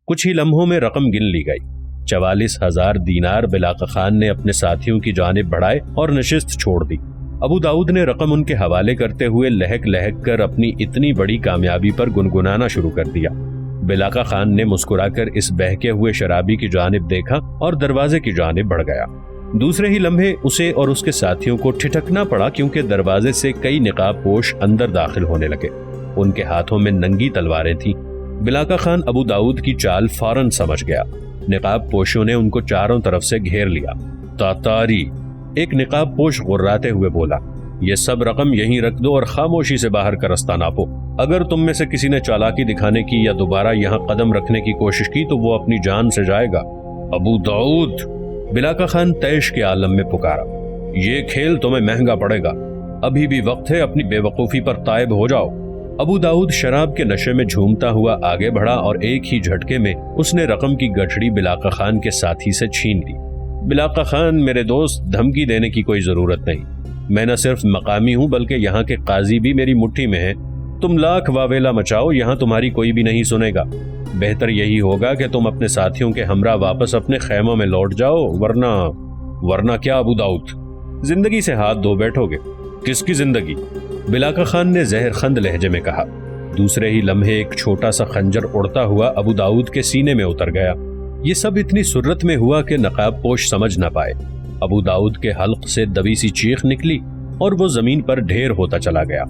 کچھ ہی لمحوں میں رقم گن لی گئی۔ 44,000 دینار بلاقہ خان نے اپنے ساتھیوں کی جانب بڑھائے اور نشست چھوڑ دی۔ ابو داؤد نے رقم ان کے حوالے کرتے ہوئے لہک لہک کر اپنی اتنی بڑی کامیابی پر گنگنانا شروع کر دیا۔ بلاقہ خان نے مسکرا کر اس بہکے ہوئے شرابی کی جانب دیکھا اور دروازے کی جانب بڑھ گیا۔ دوسرے ہی لمحے اسے اور اس کے ساتھیوں کو ٹھٹکنا پڑا، کیونکہ دروازے سے کئی نقاب پوش اندر داخل ہونے لگے۔ ان کے ہاتھوں میں ننگی تلواریں تھیں۔ بلاقہ خان ابو داؤد کی چال فوراً سمجھ گیا۔ نقاب پوشوں نے ان کو چاروں طرف سے گھیر لیا۔ تاتاری، ایک نقاب پوش غراتے ہوئے بولا، یہ سب رقم یہیں رکھ دو اور خاموشی سے باہر کا رستہ ناپو۔ اگر تم میں سے کسی نے چالاکی دکھانے کی یا دوبارہ یہاں قدم رکھنے کی کوشش کی تو وہ اپنی جان سے جائے گا۔ ابو داؤد، بلاقہ خان تیش کے عالم میں پکارا، یہ کھیل تمہیں مہنگا پڑے گا، ابھی بھی وقت ہے، اپنی بے وقوفی پر تائب ہو جاؤ۔ ابو داؤد شراب کے نشے میں جھومتا ہوا آگے بڑھا اور ایک ہی جھٹکے میں اس نے رقم کی گٹھڑی بلاقہ خان کے ساتھی سے چھین لی۔ بلاقہ خان میرے دوست، دھمکی دینے کی کوئی ضرورت نہیں، میں نہ صرف مقامی ہوں بلکہ یہاں کے قاضی بھی میری مٹھی میں ہیں۔ تم لاکھ واویلا مچاؤ، یہاں تمہاری کوئی بھی نہیں سنے گا۔ بہتر یہی ہوگا کہ تم اپنے ساتھیوں کے ہمراہ واپس اپنے خیموں میں لوٹ جاؤ، ورنہ کیا ابو داؤد، زندگی سے ہاتھ دھو بیٹھو گے؟ کس کی زندگی؟ بلاقہ خان نے زہر خند لہجے میں کہا۔ دوسرے ہی لمحے ایک چھوٹا سا خنجر اڑتا ہوا ابو داؤد کے سینے میں اتر گیا۔ یہ سب اتنی سرت میں ہوا کہ نقاب پوش سمجھ نہ پائے۔ ابو داؤد کے حلق سے دبی سی چیخ نکلی اور وہ زمین پر ڈھیر ہوتا چلا گیا۔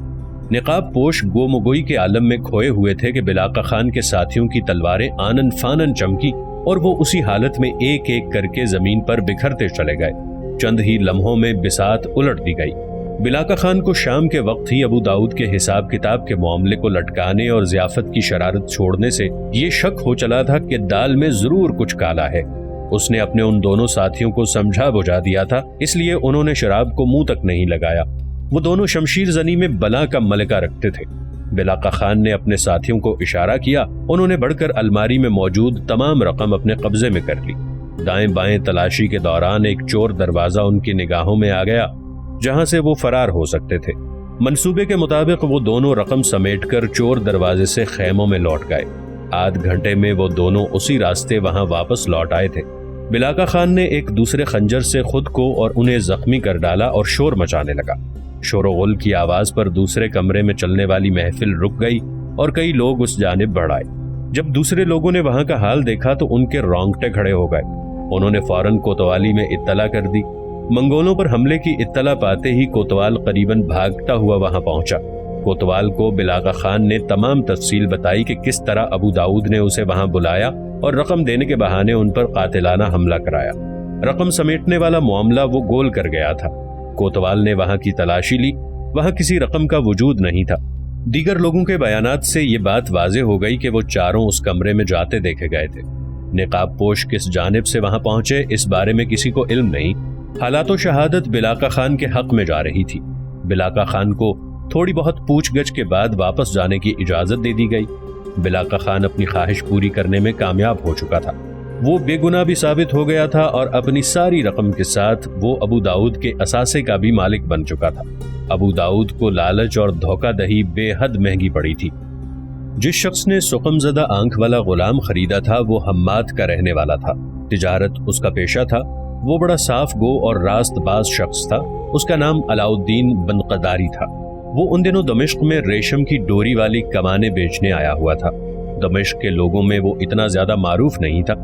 نقاب پوش گومگوئی کے عالم میں کھوئے ہوئے تھے کہ بلاقہ خان کے ساتھیوں کی تلواریں آنن فانن چمکی اور وہ اسی حالت میں ایک ایک کر کے زمین پر بکھرتے چلے گئے۔ چند ہی لمحوں میں بساط الٹ دی گئی۔ بلاقہ خان کو شام کے وقت ہی ابو داؤد کے حساب کتاب کے معاملے کو لٹکانے اور ضیافت کی شرارت چھوڑنے سے یہ شک ہو چلا تھا کہ دال میں ضرور کچھ کالا ہے۔ اس نے اپنے ان دونوں ساتھیوں کو سمجھا بجھا دیا تھا، اس لیے انہوں نے شراب کو منہ تک نہیں لگایا۔ وہ دونوں شمشیر زنی میں بلا کا ملکہ رکھتے تھے۔ بلاقہ خان نے اپنے ساتھیوں کو اشارہ کیا، انہوں نے بڑھ کر الماری میں موجود تمام رقم اپنے قبضے میں کر لی۔ دائیں بائیں تلاشی کے دوران ایک چور دروازہ ان کی نگاہوں میں آ گیا جہاں سے وہ فرار ہو سکتے تھے۔ منصوبے کے مطابق وہ دونوں رقم سمیٹ کر چور دروازے سے خیموں میں لوٹ گئے۔ آدھ گھنٹے میں وہ دونوں اسی راستے وہاں واپس لوٹ آئے تھے۔ بلاقہ خان نے ایک دوسرے خنجر سے خود کو اور انہیں زخمی کر ڈالا اور شور مچانے لگا۔ شور و غل کی آواز پر دوسرے کمرے میں چلنے والی محفل رک گئی اور کئی لوگ اس جانب بڑھ آئے۔ جب دوسرے لوگوں نے وہاں کا حال دیکھا تو ان کے رونگٹے کھڑے ہو گئے۔ انہوں نے فوراً کوتوالی میں اطلاع کر دی۔ منگولوں پر حملے کی اطلاع پاتے ہی کوتوال قریباً بھاگتا ہوا وہاں پہنچا۔ کوتوال کو بلاقہ خان نے تمام تفصیل بتائی کہ کس طرح ابو داؤد نے اسے وہاں بلایا اور رقم دینے کے بہانے ان پر قاتلانہ حملہ کرایا۔ رقم سمیٹنے والا معاملہ وہ گول کر گیا تھا۔ کوتوال نے وہاں کی تلاشی لی، وہاں کسی رقم کا وجود نہیں تھا۔ دیگر لوگوں کے بیانات سے یہ بات واضح ہو گئی کہ وہ چاروں اس کمرے میں جاتے دیکھے گئے تھے۔ نقاب پوش کس جانب سے وہاں پہنچے اس بارے میں کسی کو علم نہیں۔ حالات و شہادت بلاقہ خان کے حق میں جا رہی تھی۔ بلاقہ خان کو تھوڑی بہت پوچھ گچھ کے بعد واپس جانے کی اجازت دے دی گئی۔ بلاقہ خان اپنی خواہش پوری کرنے میں کامیاب ہو چکا تھا۔ وہ بے گناہ بھی ثابت ہو گیا تھا اور اپنی ساری رقم کے ساتھ وہ ابو داؤد کے اثاثے کا بھی مالک بن چکا تھا۔ ابو داؤد کو لالچ اور دھوکہ دہی بے حد مہنگی پڑی تھی۔ جس شخص نے سقم زدہ آنکھ والا غلام خریدا تھا وہ حماد کا رہنے والا تھا۔ تجارت اس کا پیشہ تھا۔ وہ بڑا صاف گو اور راست باز شخص تھا۔ اس کا نام علاؤالدین بن قداری تھا۔ وہ ان دنوں دمشق میں ریشم کی ڈوری والی کمانیں بیچنے آیا ہوا تھا۔ دمشق کے لوگوں میں وہ اتنا زیادہ معروف نہیں تھا۔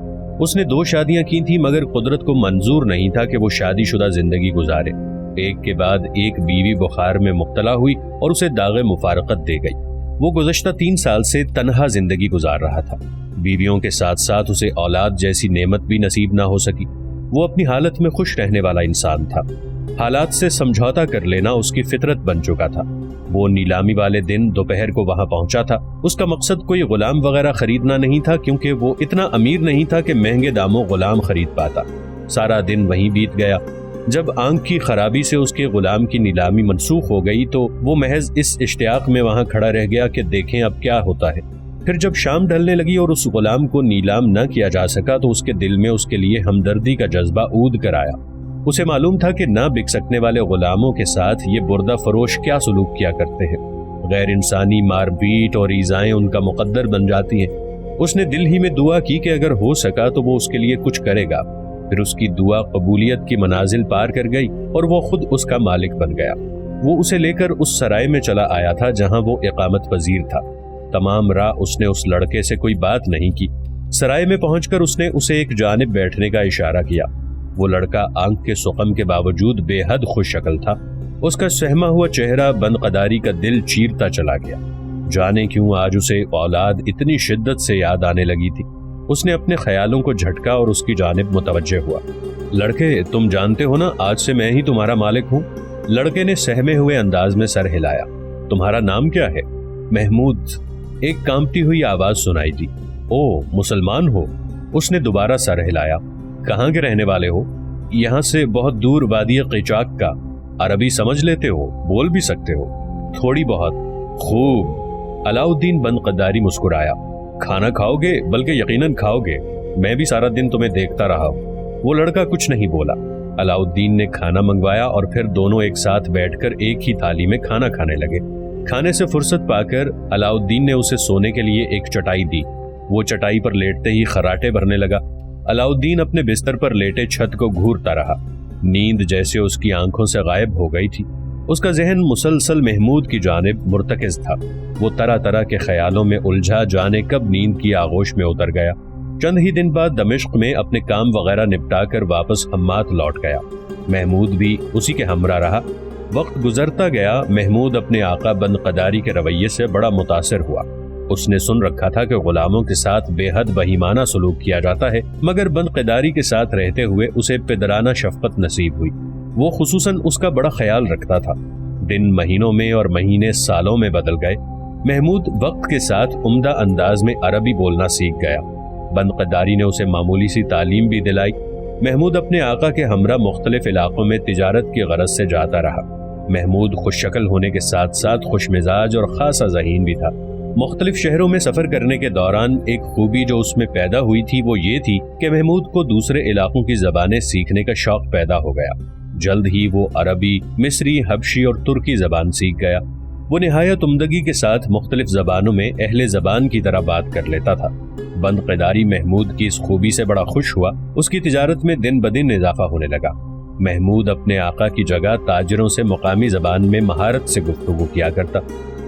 اس نے 2 شادیاں کی تھیں مگر قدرت کو منظور نہیں تھا کہ وہ شادی شدہ زندگی گزارے۔ ایک کے بعد ایک بیوی بخار میں مبتلا ہوئی اور اسے داغ مفارقت دے گئی۔ وہ گزشتہ 3 سال سے تنہا زندگی گزار رہا تھا۔ بیویوں کے ساتھ ساتھ اسے اولاد جیسی نعمت بھی نصیب نہ ہو سکی۔ وہ اپنی حالت میں خوش رہنے والا انسان تھا۔ حالات سے سمجھوتا کر لینا اس کی فطرت بن چکا تھا۔ وہ نیلامی والے دن دوپہر کو وہاں پہنچا تھا۔ اس کا مقصد کوئی غلام وغیرہ خریدنا نہیں تھا کیونکہ وہ اتنا امیر نہیں تھا کہ مہنگے داموں غلام خرید پاتا۔ سارا دن وہیں بیت گیا۔ جب آنکھ کی خرابی سے اس کے غلام کی نیلامی منسوخ ہو گئی تو وہ محض اس اشتیاق میں وہاں کھڑا رہ گیا کہ دیکھیں اب کیا ہوتا ہے۔ پھر جب شام ڈھلنے لگی اور اس غلام کو نیلام نہ کیا جا سکا تو اس کے دل میں اس کے لیے ہمدردی کا جذبہ اود کر آیا۔ اسے معلوم تھا کہ نہ بک سکنے والے غلاموں کے ساتھ یہ بردہ فروش کیا سلوک کیا کرتے ہیں۔ غیر انسانی مار پیٹ اور ایذائیں ان کا مقدر بن جاتی ہیں۔ اس نے دل ہی میں دعا کی کہ اگر ہو سکا تو وہ اس کے لیے کچھ کرے گا۔ پھر اس کی دعا قبولیت کی منازل پار کر گئی اور وہ خود اس کا مالک بن گیا۔ وہ اسے لے کر اس سرائے میں چلا آیا تھا جہاں وہ اقامت پذیر تھا۔ تمام راہ اس نے اس لڑکے سے کوئی بات نہیں کی۔ سرائے میں پہنچ کر اس نے اسے ایک جانب بیٹھنے کا اشارہ کیا۔ وہ لڑکا آنکھ کے سقم کے باوجود بے حد خوش شکل تھا۔ اس کا سہما ہوا چہرہ بند قداری کا دل چیرتا چلا گیا۔ جانے کیوں آج اسے اولاد اتنی شدت سے یاد آنے لگی تھی۔ اس نے اپنے خیالوں کو جھٹکا اور اس کی جانب متوجہ ہوا۔ لڑکے، تم جانتے ہو نا آج سے میں ہی تمہارا مالک ہوں؟ لڑکے نے سہمے ہوئے انداز میں سر ہلایا۔ تمہارا نام کیا ہے؟ محمود، ایک کانپتی ہوئی آواز سنائی دی۔ او، مسلمان ہو؟ اس نے دوبارہ سر ہلایا۔ کہاں کے رہنے والے ہو؟ یہاں سے بہت دور وادی قیچاک کا۔ عربی سمجھ لیتے ہو؟ بول بھی سکتے ہو؟ تھوڑی بہت۔ خوب۔ علاؤالدین بند قداری مسکرایا۔ کھانا کھاؤ گے؟ بلکہ یقیناً کھاؤ گے، میں بھی سارا دن تمہیں دیکھتا رہا ہوں۔ وہ لڑکا کچھ نہیں بولا۔ علاؤالدین نے کھانا منگوایا اور پھر دونوں ایک ساتھ بیٹھ کر ایک ہی تھالی میں کھانا کھانے لگے۔ کھانے سے فرصت پا کر علاؤالدین نے اسے سونے کے لیے ایک چٹائی دی۔ وہ چٹائی پر لیٹتے ہی خراٹے بھرنے لگا۔ علاؤالدین اپنے بستر پر لیٹے چھت کو گھورتا رہا۔ نیند جیسے اس کی آنکھوں سے غائب ہو گئی تھی۔ اس کا ذہن مسلسل محمود کی جانب مرتکز تھا۔ وہ طرح طرح کے خیالوں میں الجھا جانے کب نیند کی آغوش میں اتر گیا۔ چند ہی دن بعد دمشق میں اپنے کام وغیرہ نپٹا کر واپس حمات لوٹ گیا۔ محمود بھی اسی کے ہمراہ رہا۔ وقت گزرتا گیا۔ محمود اپنے آقا بند قداری کے رویے سے بڑا متاثر ہوا۔ اس نے سن رکھا تھا کہ غلاموں کے ساتھ بے حد بہیمانہ سلوک کیا جاتا ہے، مگر بند قداری کے ساتھ رہتے ہوئے اسے پدرانہ شفقت نصیب ہوئی۔ وہ خصوصاً اس کا بڑا خیال رکھتا تھا۔ دن مہینوں میں اور مہینے سالوں میں بدل گئے۔ محمود وقت کے ساتھ عمدہ انداز میں عربی بولنا سیکھ گیا۔ بند قداری نے اسے معمولی سی تعلیم بھی دلائی۔ محمود اپنے آقا کے ہمراہ مختلف علاقوں میں تجارت کی غرض سے جاتا رہا۔ محمود خوش شکل ہونے کے ساتھ ساتھ خوش مزاج اور خاصا ذہین بھی تھا۔ مختلف شہروں میں سفر کرنے کے دوران ایک خوبی جو اس میں پیدا ہوئی تھی وہ یہ تھی کہ محمود کو دوسرے علاقوں کی زبانیں سیکھنے کا شوق پیدا ہو گیا۔ جلد ہی وہ عربی، مصری، حبشی اور ترکی زبان سیکھ گیا۔ وہ نہایت عمدگی کے ساتھ مختلف زبانوں میں اہل زبان کی طرح بات کر لیتا تھا۔ بند قداری محمود کی اس خوبی سے بڑا خوش ہوا۔ اس کی تجارت میں دن بدن اضافہ ہونے لگا۔ محمود اپنے آقا کی جگہ تاجروں سے مقامی زبان میں مہارت سے گفتگو کیا کرتا۔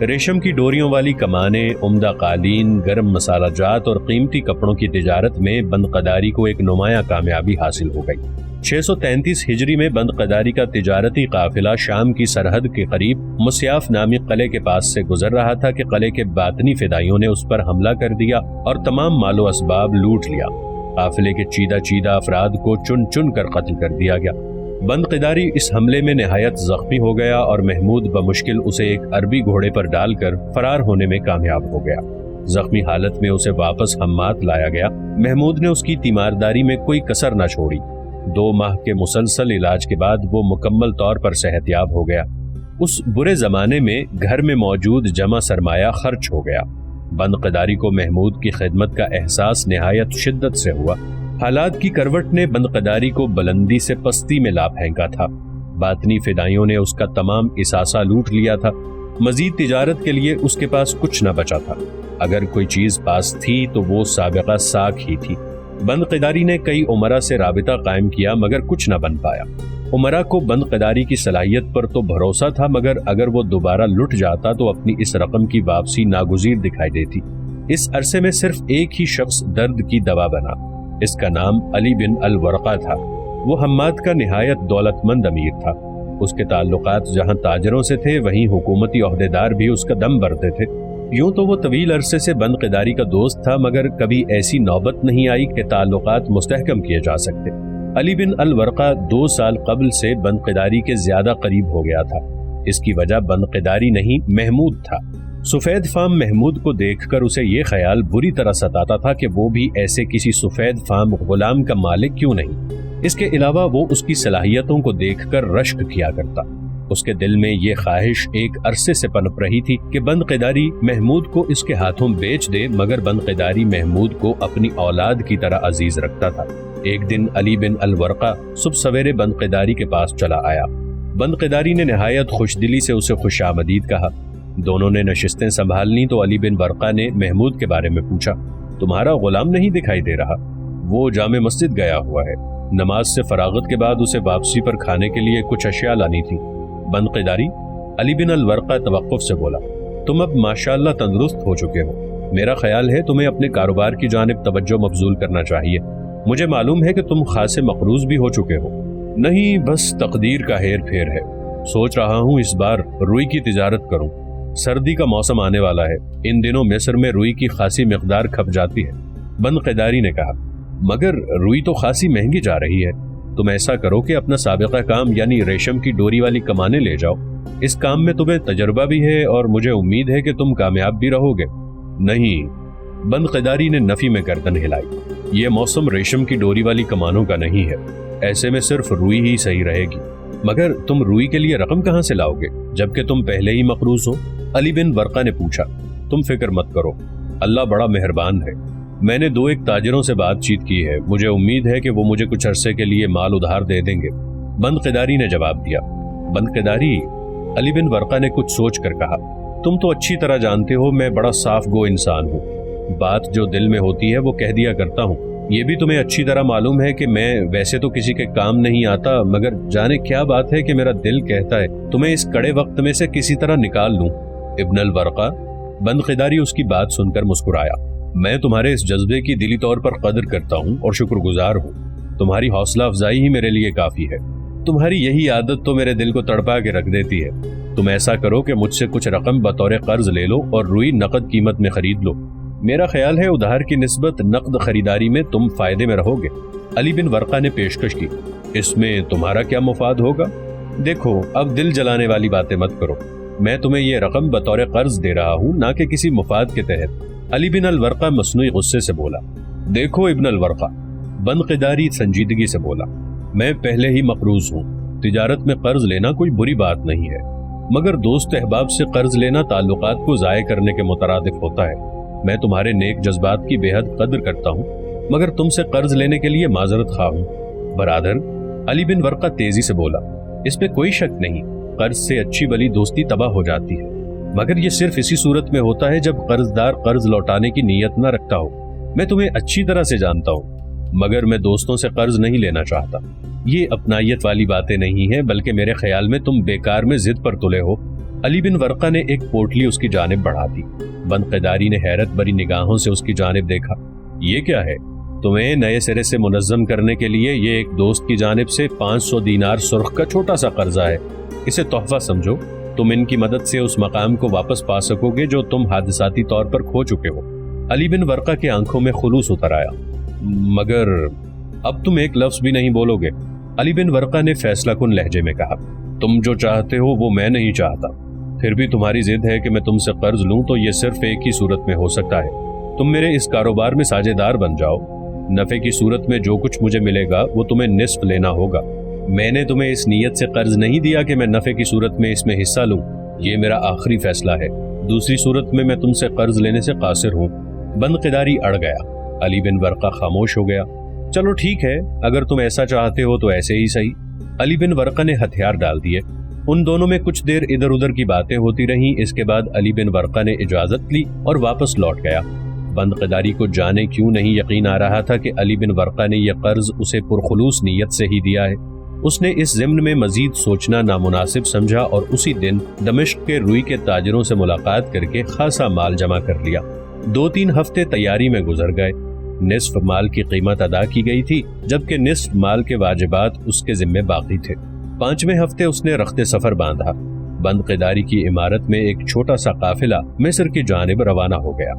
ریشم کی ڈوریوں والی کمانیں، عمدہ قالین، گرم مسالہ جات اور قیمتی کپڑوں کی تجارت میں بند قداری کو ایک نمایاں کامیابی حاصل ہو گئی۔ 633 ہجری میں بند قداری کا تجارتی قافلہ شام کی سرحد کے قریب مسیاف نامی قلعے کے پاس سے گزر رہا تھا کہ قلعے کے باطنی فدائیوں نے اس پر حملہ کر دیا اور تمام مال و اسباب لوٹ لیا۔ قافلے کے چیدہ افراد کو چن چن کر قتل کر دیا گیا۔ بند قداری اس حملے میں نہایت زخمی ہو گیا اور محمود بمشکل اسے ایک عربی گھوڑے پر ڈال کر فرار ہونے میں کامیاب ہو گیا۔ زخمی حالت میں اسے واپس حمات لایا گیا۔ محمود نے اس کی تیمارداری میں کوئی کسر نہ چھوڑی۔ 2 ماہ کے مسلسل علاج کے بعد وہ مکمل طور پر صحت یاب ہو گیا۔ اس برے زمانے میں گھر میں موجود جمع سرمایہ خرچ ہو گیا۔ بند قداری کو محمود کی خدمت کا احساس نہایت شدت سے ہوا۔ حالات کی کروٹ نے بند قداری کو بلندی سے پستی میں لا پھینکا تھا۔ باطنی فدائیوں نے اس کا تمام اثاثہ لوٹ لیا تھا۔ مزید تجارت کے لیے اس کے پاس کچھ نہ بچا تھا۔ اگر کوئی چیز پاس تھی تو وہ سابقہ ساکھ ہی تھی۔ بند قداری نے کئی عمرا سے رابطہ قائم کیا مگر کچھ نہ بن پایا۔ عمرا کو بند قداری کی صلاحیت پر تو بھروسہ تھا، مگر اگر وہ دوبارہ لٹ جاتا تو اپنی اس رقم کی واپسی ناگزیر دکھائی دیتی۔ اس عرصے میں صرف ایک ہی شخص درد کی دوا بنا۔ اس کا نام علی بن الورقہ تھا۔ وہ حماد کا نہایت دولت مند امیر تھا۔ اس کے تعلقات جہاں تاجروں سے تھے وہیں حکومتی عہدیدار بھی اس کا دم بھرتے تھے۔ یوں تو وہ طویل عرصے سے بند قداری کا دوست تھا، مگر کبھی ایسی نوبت نہیں آئی کہ تعلقات مستحکم کیے جا سکتے۔ علی بن الورقہ 2 سال قبل سے بند قداری کے زیادہ قریب ہو گیا تھا۔ اس کی وجہ بند قداری نہیں محمود تھا۔ سفید فام محمود کو دیکھ کر اسے یہ خیال بری طرح ستاتا تھا کہ وہ بھی ایسے کسی سفید فام غلام کا مالک کیوں نہیں۔ اس کے علاوہ وہ اس کی صلاحیتوں کو دیکھ کر رشک کیا کرتا۔ اس کے دل میں یہ خواہش ایک عرصے سے پنپ رہی تھی کہ بند قداری محمود کو اس کے ہاتھوں بیچ دے، مگر بند قداری محمود کو اپنی اولاد کی طرح عزیز رکھتا تھا۔ ایک دن علی بن الورقہ صبح سویرے بند قداری کے پاس چلا آیا۔ بند قداری نے نہایت خوش دلی سے اسے خوش آمدید کہا۔ دونوں نے نشستیں سنبھال لیں تو علی بن ورقہ نے محمود کے بارے میں پوچھا۔ تمہارا غلام نہیں دکھائی دے رہا؟ وہ جامع مسجد گیا ہوا ہے، نماز سے فراغت کے بعد اسے واپسی پر کھانے کے لیے کچھ اشیاء لانی تھی۔ بند قداری، علی بن الورقہ توقف سے بولا، تم اب ماشاءاللہ تندرست ہو چکے ہو، میرا خیال ہے تمہیں اپنے کاروبار کی جانب توجہ مبذول کرنا چاہیے۔ مجھے معلوم ہے کہ تم خاصے مقروض بھی ہو چکے ہو۔ نہیں، بس تقدیر کا ہیر پھیر ہے، سوچ رہا ہوں اس بار روئی کی تجارت کروں۔ سردی کا موسم آنے والا ہے، ان دنوں مصر میں روئی کی خاصی مقدار کھپ جاتی ہے۔ بند قداری نے کہا، مگر روئی تو خاصی مہنگی جا رہی ہے، تم ایسا کرو کہ اپنا سابقہ کام یعنی ریشم کی ڈوری والی کمانیں لے جاؤ، اس کام میں تمہیں تجربہ بھی ہے اور مجھے امید ہے کہ تم کامیاب بھی رہو گے۔ نہیں، بند قداری نے نفی میں گردن ہلائی، یہ موسم ریشم کی ڈوری والی کمانوں کا نہیں ہے، ایسے میں صرف روئی ہی صحیح رہے گی۔ مگر تم روئی کے لیے رقم کہاں سے لاؤ گے جبکہ تم پہلے ہی مقروض ہو؟ علی بن ورقہ نے پوچھا۔ تم فکر مت کرو، اللہ بڑا مہربان ہے، میں نے 2-1 تاجروں سے بات چیت کی ہے، مجھے امید ہے کہ وہ مجھے کچھ عرصے کے لیے مال ادھار دے دیں گے۔ بند قداری نے جواب دیا۔ بند قداری، علی بن ورقہ نے کچھ سوچ کر کہا، تم تو اچھی طرح جانتے ہو میں بڑا صاف گو انسان ہوں، بات جو دل میں ہوتی ہے وہ کہہ دیا کرتا ہوں۔ یہ بھی تمہیں اچھی طرح معلوم ہے کہ میں ویسے تو کسی کے کام نہیں آتا، مگر جانے کیا بات ہے کہ میرا دل کہتا ہے تمہیں اس کڑے وقت میں سے کسی طرح نکال لوں۔ ابن الورقہ، بند قداری اس کی بات سن کر مسکرایا، میں تمہارے اس جذبے کی دلی طور پر قدر کرتا ہوں اور شکر گزار ہوں، تمہاری حوصلہ افزائی ہی میرے لیے کافی ہے، تمہاری یہی عادت تو میرے دل کو تڑپا کے رکھ دیتی ہے۔ تم ایسا کرو کہ مجھ سے کچھ رقم بطور قرض لے لو اور روئی نقد قیمت میں خرید لو، میرا خیال ہے ادھار کی نسبت نقد خریداری میں تم فائدے میں رہو گے۔ علی بن ورقہ نے پیشکش کی، اس میں تمہارا کیا مفاد ہوگا؟ دیکھو، اب دل جلانے والی باتیں مت کرو، میں تمہیں یہ رقم بطور قرض دے رہا ہوں، نہ کہ کسی مفاد کے تحت۔ علی بن الورقہ مصنوعی غصے سے بولا۔ دیکھو ابن الورقہ، بند قداری سنجیدگی سے بولا، میں پہلے ہی مقروض ہوں، تجارت میں قرض لینا کوئی بری بات نہیں ہے، مگر دوست احباب سے قرض لینا تعلقات کو ضائع کرنے کے مترادف ہوتا ہے۔ میں تمہارے نیک جذبات کی بے حد قدر کرتا ہوں، مگر تم سے قرض لینے کے لیے معذرت خواہ ہوں۔ برادر، علی بن ورقہ تیزی سے بولا، اس میں کوئی شک نہیں، قرض سے اچھی بلی دوستی تباہ ہو جاتی ہے، مگر یہ صرف اسی صورت میں ہوتا ہے جب قرض دار قرض لوٹانے کی نیت نہ رکھتا ہو۔ میں تمہیں اچھی طرح سے جانتا ہوں، مگر میں دوستوں سے قرض نہیں لینا چاہتا۔ یہ اپنائیت والی باتیں نہیں ہیں، بلکہ میرے خیال میں تم بیکار میں ضد پر تلے ہو۔ علی بن ورقہ نے ایک پوٹلی اس کی جانب بڑھا دی۔ بند قداری نے حیرت بری نگاہوں سے اس کی جانب دیکھا۔ یہ کیا ہے؟ تمہیں نئے سرے سے منظم کرنے کے لیے یہ ایک دوست کی جانب سے 500 دینار سرخ کا چھوٹا سا قرضہ ہے، اسے تحفہ سمجھو، تم ان کی مدد سے اس مقام کو واپس پا سکو گے جو تم حادثاتی طور پر کھو چکے ہو۔ علی بن ورقہ کی آنکھوں میں خلوص اتر آیا۔ مگر اب تم ایک لفظ بھی نہیں بولو گے؟ علی بن ورقہ نے فیصلہ کن لہجے میں کہا۔ تم جو چاہتے ہو وہ میں نہیں چاہتا، پھر بھی تمہاری ضد ہے کہ میں تم سے قرض لوں تو یہ صرف ایک ہی صورت میں ہو سکتا ہے، تم میرے اس کاروبار میں ساجھے دار بن جاؤ، نفع کی صورت میں جو کچھ مجھے ملے گا وہ تمہیں نصف لینا ہوگا۔ میں نے تمہیں اس نیت سے قرض نہیں دیا کہ میں نفع کی صورت میں اس میں حصہ لوں، یہ میرا آخری فیصلہ ہے، دوسری صورت میں تم سے قرض لینے سے قاصر ہوں۔ بند قداری اڑ گیا۔ علی بن ورقہ خاموش ہو گیا۔ چلو ٹھیک ہے، اگر تم ایسا چاہتے ہو تو ایسے ہی صحیح۔ علی بن ورقہ نے ہتھیار ڈال دیے۔ ان دونوں میں کچھ دیر ادھر ادھر کی باتیں ہوتی رہیں، اس کے بعد علی بن ورقہ نے اجازت لی اور واپس لوٹ گیا۔ بند قداری کو جانے کیوں نہیں یقین آ رہا تھا کہ علی بن ورقہ نے یہ قرض اسے پرخلوص نیت سے ہی دیا ہے۔ اس نے اس ضمن میں مزید سوچنا نامناسب سمجھا اور اسی دن دمشق کے روئی کے تاجروں سے ملاقات کر کے خاصا مال جمع کر لیا۔ 2-3 ہفتے تیاری میں گزر گئے۔ نصف مال کی قیمت ادا کی گئی تھی، جبکہ نصف مال کے واجبات اس کے ذمے باقی تھے۔ 5ویں ہفتے اس نے رخت سفر باندھا۔ بند قداری کی عمارت میں ایک چھوٹا سا قافلہ مصر کی جانب روانہ ہو گیا۔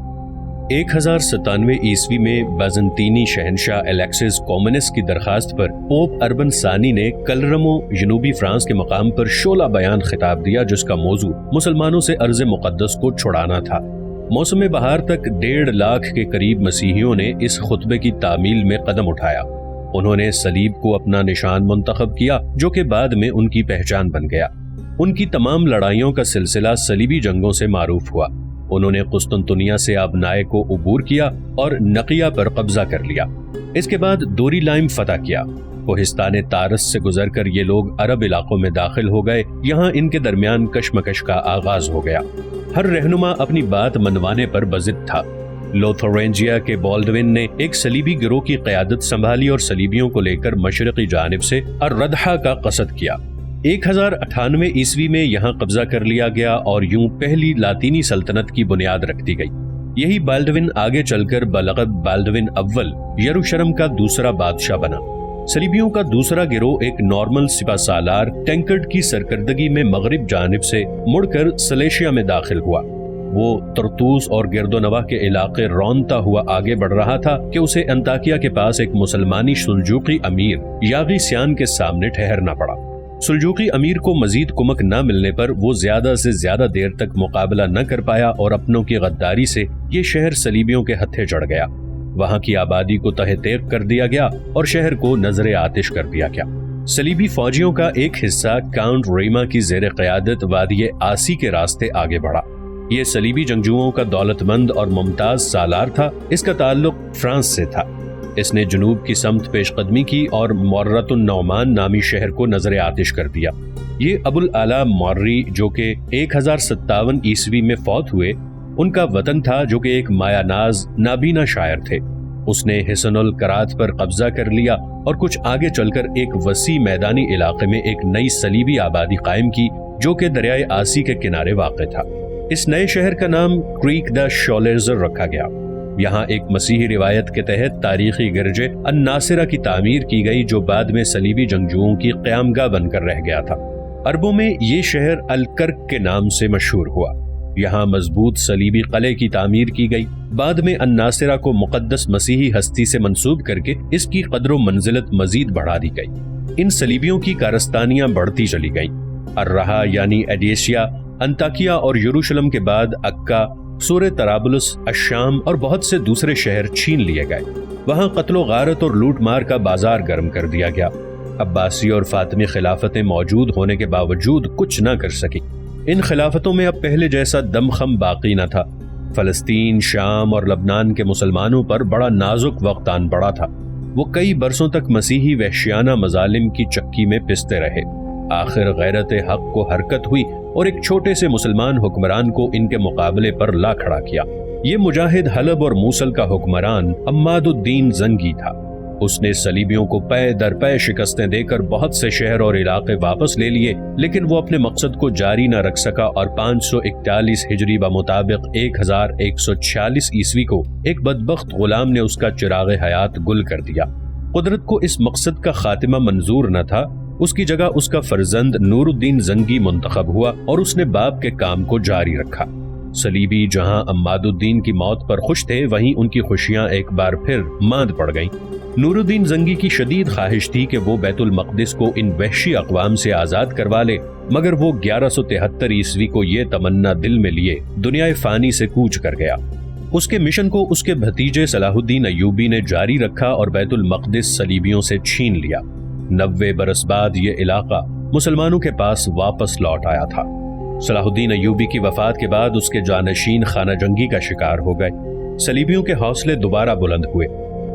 1097 عیسوی میں بیزنطینی شہنشاہ الیکسس کومنس کی درخواست پر پوپ اربن ثانی نے کلرمو جنوبی فرانس کے مقام پر شعلہ بیان خطاب دیا، جس کا موضوع مسلمانوں سے ارض مقدس کو چھڑانا تھا۔ موسم بہار تک 1.5 لاکھ کے قریب مسیحیوں نے اس خطبے کی تعمیل میں قدم اٹھایا۔ انہوں نے صلیب کو اپنا نشان منتخب کیا، جو کہ بعد میں ان کی پہچان بن گیا۔ ان کی تمام لڑائیوں کا سلسلہ صلیبی جنگوں سے معروف ہوا۔ انہوں نے قسطنطنیہ سے آبنائے کو عبور کیا اور نقیہ پر قبضہ کر لیا۔ اس کے بعد دوری لائم فتح کیا۔ کوہستان تارس سے گزر کر یہ لوگ عرب علاقوں میں داخل ہو گئے۔ یہاں ان کے درمیان کشمکش کا آغاز ہو گیا۔ ہر رہنما اپنی بات منوانے پر بضد تھا۔ لوتھرینجیا کے بالڈوین نے ایک صلیبی گروہ کی قیادت سنبھالی اور صلیبیوں کو لے کر مشرقی جانب سے الردحا کا قصد کیا۔ 1098 عیسوی میں یہاں قبضہ کر لیا گیا اور یوں پہلی لاطینی سلطنت کی بنیاد رکھ دی گئی۔ یہی بالڈوین آگے چل کر بلقب بالڈوین اول یروشلم کا دوسرا بادشاہ بنا۔ صلیبیوں کا دوسرا گروہ ایک نارمل سپہ سالار ٹینکرڈ کی سرکردگی میں مغرب جانب سے مڑ کر سلیشیا میں داخل ہوا۔ وہ ترتوس اور گرد و نواح کے علاقے رونتا ہوا آگے بڑھ رہا تھا کہ اسے انطاکیہ کے پاس ایک مسلمانی سلجوقی امیر یاغیسیان کے سامنے ٹھہرنا پڑا۔ سلجوقی امیر کو مزید کمک نہ ملنے پر وہ زیادہ سے زیادہ دیر تک مقابلہ نہ کر پایا اور اپنوں کی غداری سے یہ شہر صلیبیوں کے ہتھے چڑھ گیا۔ وہاں کی آبادی کو تہہ تیغ کر دیا گیا اور شہر کو نظر آتش کر دیا گیا۔ صلیبی فوجیوں کا ایک حصہ کاؤنٹ ریما کی زیر قیادت وادی آسی کے راستے آگے بڑھا۔ یہ صلیبی جنگجوؤں کا دولت مند اور ممتاز سالار تھا۔ اس کا تعلق فرانس سے تھا۔ اس نے جنوب کی سمت پیش قدمی کی اور مورۃ النعمان نامی شہر کو نظر آتش کر دیا۔ یہ ابو الاعلیٰ موری جو کہ 1057 عیسوی میں فوت ہوئے، ان کا وطن تھا، جو کہ ایک مایا ناز نابینا شاعر تھے۔ اس نے حصن القرات پر قبضہ کر لیا اور کچھ آگے چل کر ایک وسیع میدانی علاقے میں ایک نئی صلیبی آبادی قائم کی جو کہ دریائے آسی کے کنارے واقع تھا۔ اس نئے شہر کا نام کریک دا شولیزر رکھا گیا۔ یہاں ایک مسیحی روایت کے تحت تاریخی گرجے الناصرہ کی تعمیر کی گئی جو بعد میں صلیبی جنگجوؤں کی قیامگاہ بن کر رہ گیا تھا۔ عربوں میں یہ شہر الکرک کے نام سے مشہور ہوا۔ یہاں مضبوط صلیبی قلعے کی تعمیر کی گئی۔ بعد میں الناصرہ کو مقدس مسیحی ہستی سے منسوب کر کے اس کی قدر و منزلت مزید بڑھا دی گئی۔ ان صلیبیوں کی کارستانیاں بڑھتی چلی گئیں۔ الرہا یعنی ایڈیشیا، انطاکیہ اور یروشلم کے بعد عکا، سور طرابلس، الشام اور بہت سے دوسرے شہر چھین لیے گئے۔ وہاں قتل و غارت اور لوٹ مار کا بازار گرم کر دیا گیا۔ عباسی اور فاطمی خلافتیں موجود ہونے کے باوجود کچھ نہ کر سکی۔ ان خلافتوں میں اب پہلے جیسا دمخم باقی نہ تھا۔ فلسطین، شام اور لبنان کے مسلمانوں پر بڑا نازک وقت آن پڑا تھا۔ وہ کئی برسوں تک مسیحی وحشیانہ مظالم کی چکی میں پستے رہے۔ آخر غیرت حق کو حرکت ہوئی اور ایک چھوٹے سے مسلمان حکمران کو ان کے مقابلے پر لا کھڑا کیا۔ یہ مجاہد حلب اور موصل کا حکمران عماد الدین زنگی تھا۔ اس نے صلیبیوں کو پے در پے شکستیں دے کر بہت سے شہر اور علاقے واپس لے لیے، لیکن وہ اپنے مقصد کو جاری نہ رکھ سکا اور 541 ہجری بمطابق 1146 عیسوی کو ایک بدبخت غلام نے اس کا چراغ حیات گل کر دیا۔ قدرت کو اس مقصد کا خاتمہ منظور نہ تھا۔ اس کی جگہ اس کا فرزند نور الدین زنگی منتخب ہوا اور اس نے باپ کے کام کو جاری رکھا۔ صلیبی جہاں عماد الدین کی موت پر خوش تھے، وہیں ان کی خوشیاں ایک بار پھر ماند پڑ گئیں۔ نور الدین زنگی کی شدید خواہش تھی کہ وہ بیت المقدس کو ان وحشی اقوام سے آزاد کروا لے، مگر وہ 1173 عیسوی کو یہ تمنا دل میں لیے دنیا فانی سے کوچ کر گیا۔ اس کے مشن کو اس کے بھتیجے صلاح الدین ایوبی نے جاری رکھا اور بیت المقدس صلیبیوں سے چھین لیا۔ 90 برس بعد یہ علاقہ مسلمانوں کے پاس واپس لوٹ آیا تھا۔ صلاح الدین ایوبی کی وفات کے بعد اس کے جانشین خانہ جنگی کا شکار ہو گئے۔ صلیبیوں کے حوصلے دوبارہ بلند ہوئے۔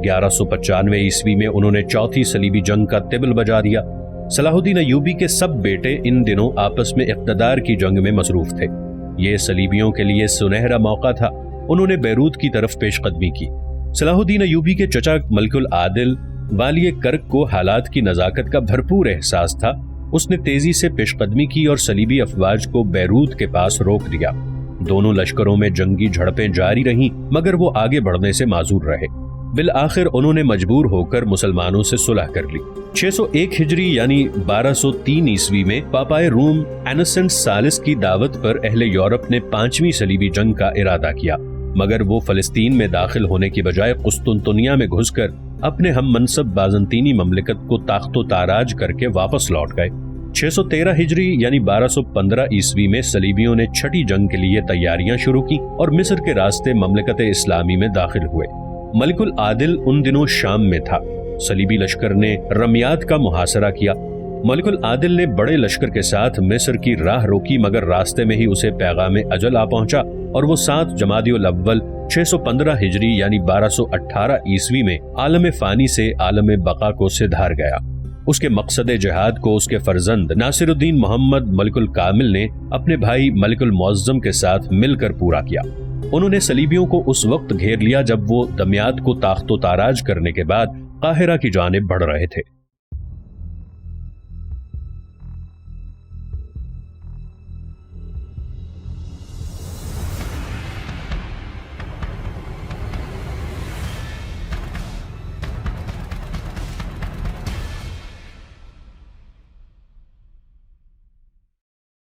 1195 عیسوی میں انہوں نے چوتھی صلیبی جنگ کا طبل بجا دیا۔ صلاح الدین ایوبی کے سب بیٹے ان دنوں آپس میں اقتدار کی جنگ میں مصروف تھے۔ یہ صلیبیوں کے لیے سنہرا موقع تھا۔ انہوں نے بیروت کی طرف پیش قدمی کی۔ صلاح الدین ایوبی کے چچا ملک العادل والی کرک کو حالات کی نزاکت کا بھرپور احساس تھا۔ اس نے تیزی سے پیش قدمی کی اور صلیبی افواج کو بیروت کے پاس روک دیا۔ دونوں لشکروں میں جنگی جھڑپیں جاری رہیں، مگر وہ آگے بڑھنے سے معذور رہے۔ بالآخر انہوں نے مجبور ہو کر مسلمانوں سے صلح کر لی۔ 601 ہجری یعنی 1203 عیسوی میں پاپائے روم انوسنٹ ثالث کی دعوت پر اہل یورپ نے 5ویں صلیبی جنگ کا ارادہ کیا، مگر وہ فلسطین میں داخل ہونے کی بجائے قسطنطنیہ میں گھس کر اپنے ہم منصب بازنطینی مملکت کو تاخت و تاراج کر کے واپس لوٹ گئے۔ 613 ہجری یعنی 1215 عیسوی میں صلیبیوں نے چھٹی جنگ کے لیے تیاریاں شروع کی اور مصر کے راستے مملکت اسلامی میں داخل ہوئے۔ ملک العادل ان دنوں شام میں تھا۔ صلیبی لشکر نے رمیات کا محاصرہ کیا۔ ملک العادل نے بڑے لشکر کے ساتھ مصر کی راہ روکی، مگر راستے میں ہی اسے پیغام اجل آ پہنچا اور وہ 7 جمادی الاول 615 ہجری یعنی 1218 عیسوی میں عالم فانی سے عالم بقا کو سدھار گیا۔ اس کے مقصد جہاد کو اس کے فرزند ناصر الدین محمد ملک الکامل نے اپنے بھائی ملک المعظم کے ساتھ مل کر پورا کیا۔ انہوں نے صلیبیوں کو اس وقت گھیر لیا جب وہ دمیات کو تاخت و تاراج کرنے کے بعد قاہرہ کی جانب بڑھ رہے تھے۔